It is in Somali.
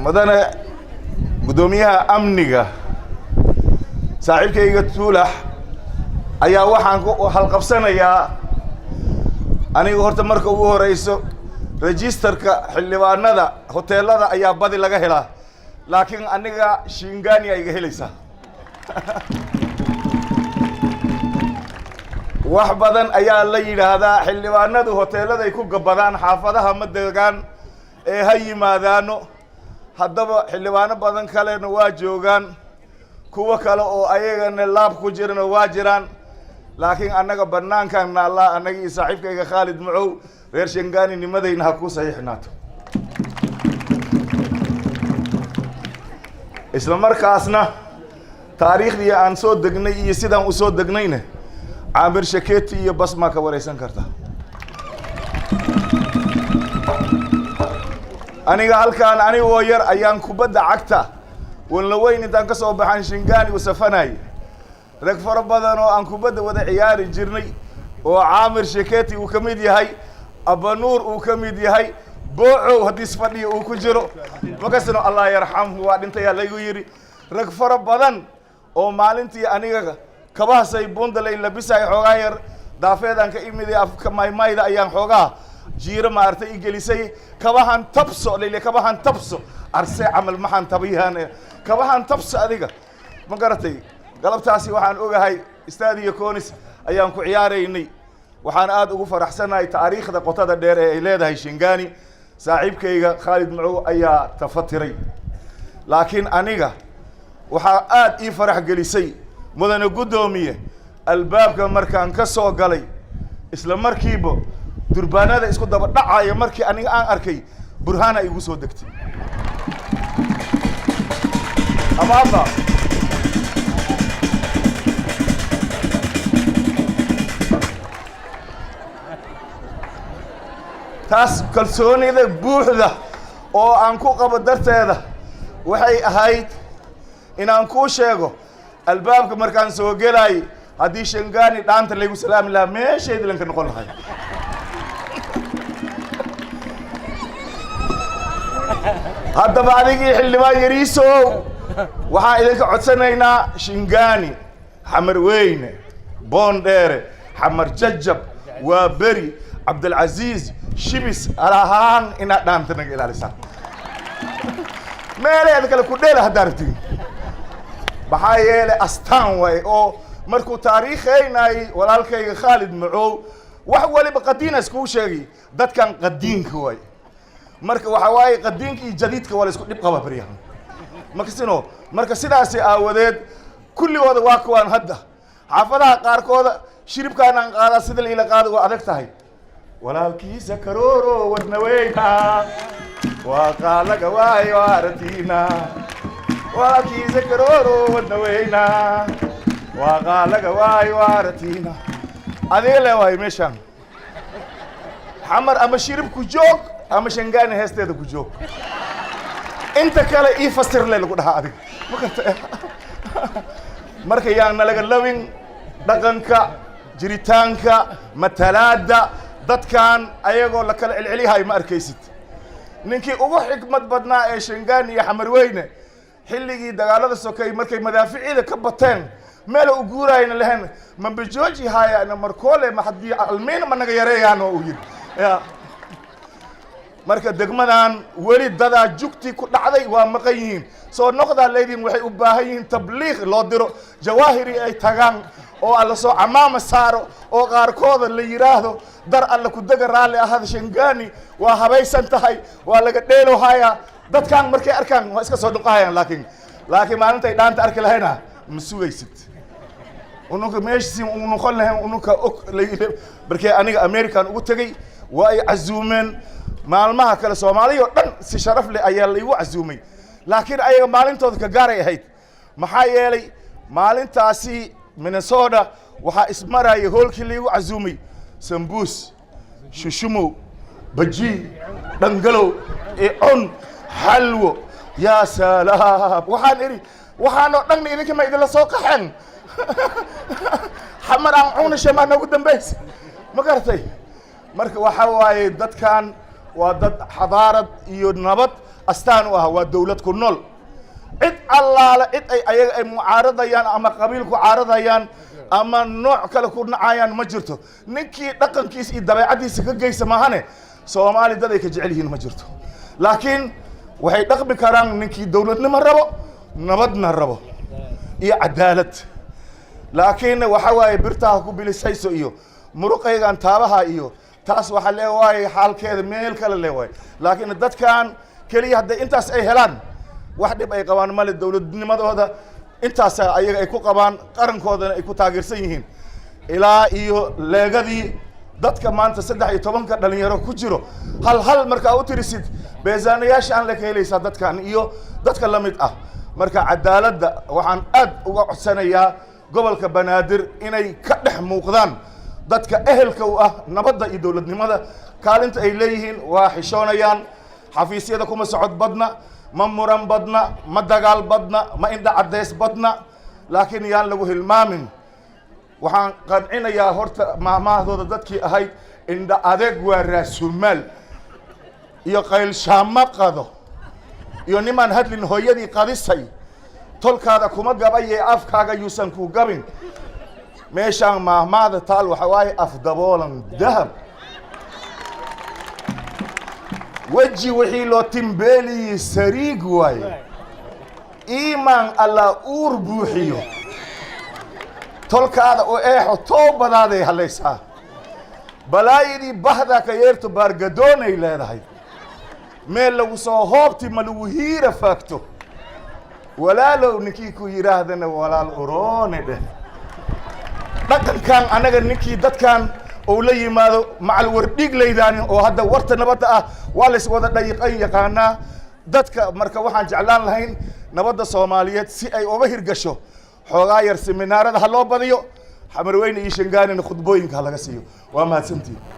مدن قدوميها أمنية صاحبك يقتوله أيها وحن هالقبسنا يا أنا يقولت مركب هو رئيسه ريجستر كحلوان هذا هوتيل هذا أيها بدي لقى هلا لكن أنا شينغاني أيها هليسا wax badan ayaa la yiraahdaa xillibaanadu hoteelada ay ku gabadaan xaafadaha maddeegan ee hay yimaadaano haddaba xillibaano badan kalena waa joogan kuwa kale oo ayagana laab ku jirana waa jiraan laakiin anaga banaankan Allah anaga saaxiibkayga Khalid Macow reer Shingaani nimadayna ha ku saxiixnaato isla markaasna taariikhdii aan soo degnay iyo sidaan u soo degnayna عامر شكيتي بس ما كوريسان كرتا أنا قال كان أنا وير أيام كوبدا عكتا واللوين إنت أنكسو بحان شنغاني وسفناي ركفر بدنو أن كوبدا ودا عيار الجرني وعامر شكيتي وكميدي هاي أبا نور وكميدي هاي بوعو هديس فني وكجرو مكسنو الله يرحمه وأنت يا ليغيري ركفر بدن ومالنتي أنا كباه سيبون دلين لبسها حوغاير دافيدان كإيميدي أفك مايدا أيام حوغا جير ما أرتي إجلسي كباهن تبصو ليلة كباهن تبصو أرسي عمل محن تبيهان كباهن تبصو أديك ما قرتي قلبت عسي وحن أوجا هاي استادي يكونس أيام كعياريني وحن آد أوفر أحسن هاي تاريخ ذا قطة الدير إلى هاي شنغاني صاحب كيجا خالد معو أيا تفتري لكن أنيجا وحن آد يفرح جلسي مدن قدومية الباب كمركان كسو قلي إسلام مركيبو دربانا دا إسكو دابا دعايا مركي أني آن أركي برهانا يقوسو دكتي أما الله تاس كالسوني ذا بوح ذا أو أنكو قبضرت هذا وحي أهايد إن أنكو شيغو الباب كمركان سو جلاي هدي شنغاني دانت لي سلام لا ماشي يد لنك نقول هاي هذا بعدك اللي ما يريسو وها إذا كعدسنا شنغاني حمر وين بوندير حمر ججب وبري عبد العزيز شبس أراهان إن دانت نقول على لسان ما لي هذا كله كله هدارتين بحايل أستان واي أو مركو تاريخيناي ولالكي خالد معو وحولي بقدين اسكو شيء دات كان قدين كواي مركو وحواي قدين كي جديد كواي اسكو نبقى بريها مكسينو مركو سيداسي آوديد كل وضع واكوان هدا حافظها قاركودا شرب كان قادا سيدل إلى قادا وأدكتاي ولالكي سكرورو ودنوينا وقالك واي وارتينا وكي ذكرورو ودنوينا وقالك واي وارتينا هذه اللي واي مشان حمر أما شرب كجوك أما شنغاني هستيد كجوك أنت كلا إيه فسر لي لقول هذا مركي يعني نلقى لوين دقنك جريتانك متلادا دت كان أيقو لك العلي هاي ما أركيست نينكي أبو حكمة بدنا إيه شنغاني يا حمر وينه حلقي دغالada sokay markay madaaficida ka bateen meel u guurayna lahayn man bijooji haya ana markoole ma hadii almeen ma naga yareeyaan oo yiri marka degmadan wali dada jugti ku dhacday waa maqayiin soo noqda leedin waxay u baahan yihiin tabliiq loo diro jawaahiri ay tagaan oo alla soo amaama saaro oo qaarkooda la yiraahdo dar alla ku daga raali ahad Shingaani waa habaysan tahay waa laga dheelo haya dadkan markay arkaan waa iska soo dhuqayaan laakiin maalinta ay dhaanta arki lahayna ma sugaysid ununka meeshii unu qolnahay ununka barkay aniga American ugu tagay waa ay azuumeen maalmaha kale Soomaaliya dhan si sharaf leh ayaa la igu azuumay laakiin ayaga maalintooda ka gaaray ahayd maxaa yeelay maalintaasi Minnesota waxa ismaraya hoolkii la igu azuumay sambuus shushumo baji dangalo on حلو يا سلام وحان دغني idinka ma idin la soo qaxan xamar aan cuna shamaana ugu dambeys ma gartay marka waxa waaye dadkan waa dad xadaarad iyo nabad astaan u ah waa dawlad ku nool cid allaala cid ay ayaga ay mucaaradayaan ama qabiil ku caaradayaan ama nooc kale ku nacayaan ma jirto ninkii dhaqankiisa iyo dabeecadiisa ka geysa maahane Soomaali dad ay ka jecel yihiin ma jirto laakiin waxay dhaqmi karaan ninkii dawladnimo rabo nabadna rabo iyo cadaalad laakiin waxa waaye birtaha ku bilisayso iyo muruqaygan taabaha iyo taas waxa leeyahay xaalkeeda meel kale leeyahay laakiin dadkan kaliya hadda intaas ay helaan wax dhib ay qabaan male dawladnimadooda intaas ayaga ay ku qabaan qarankoodana ay ku taageersan yihiin ilaa iyo leegadii dadka maanta 13 dhalinyaro ku jiro hal marka u tirisid beesaanayaasha aan la keenaysa dadkan iyo dadka la mid ah marka cadaaladda waxaan aad uga codsanayaa gobolka Banaadir inay ka dhex muuqdaan dadka ehelka u ah nabadda iyo dawladnimada kaalinta ay leeyihiin waa xishoonayaan xafiisyada kuma socod badna ma muran badna ma dagaal badna ma indha cadeys badna laakiin yaan lagu hilmaamin waxaan qancinayaa horta maamahdooda dadkii ahayd indha adeeg waa raasumaal iyo qayl shaama qado iyo niman hadlin hooyadii qadisay tolkaada kuma gabayay afkaaga yuusan ku gabin meeshaan maahmaada taal waxa waaye afdaboolan dahab weji wixii loo timbeeliyey sariig waaye iimaan alla uur buuxiyo tolkaada oo eexo toobadaaday halaysaa balaayadii bahda ka yeerto baargadoonay leedahay meel lagu soo hoobti ma lagu hiira faagto walaalow ninkii ku yiraahdana walaal uroone dheh dhaqankan anaga ninkii dadkan oo la yimaado macal wardhig leeydaan oo hadda warta nabadda ah waa la is wada dhayiqan yaqaana dadka marka waxaan jeclaan lahayn nabadda Soomaaliyeed si ay uga hirgasho xoogaa yar seminaarada ha loo badiyo xamarweyne iyo shangaanina khudbooyinka laga siiyo waa mahadsantiin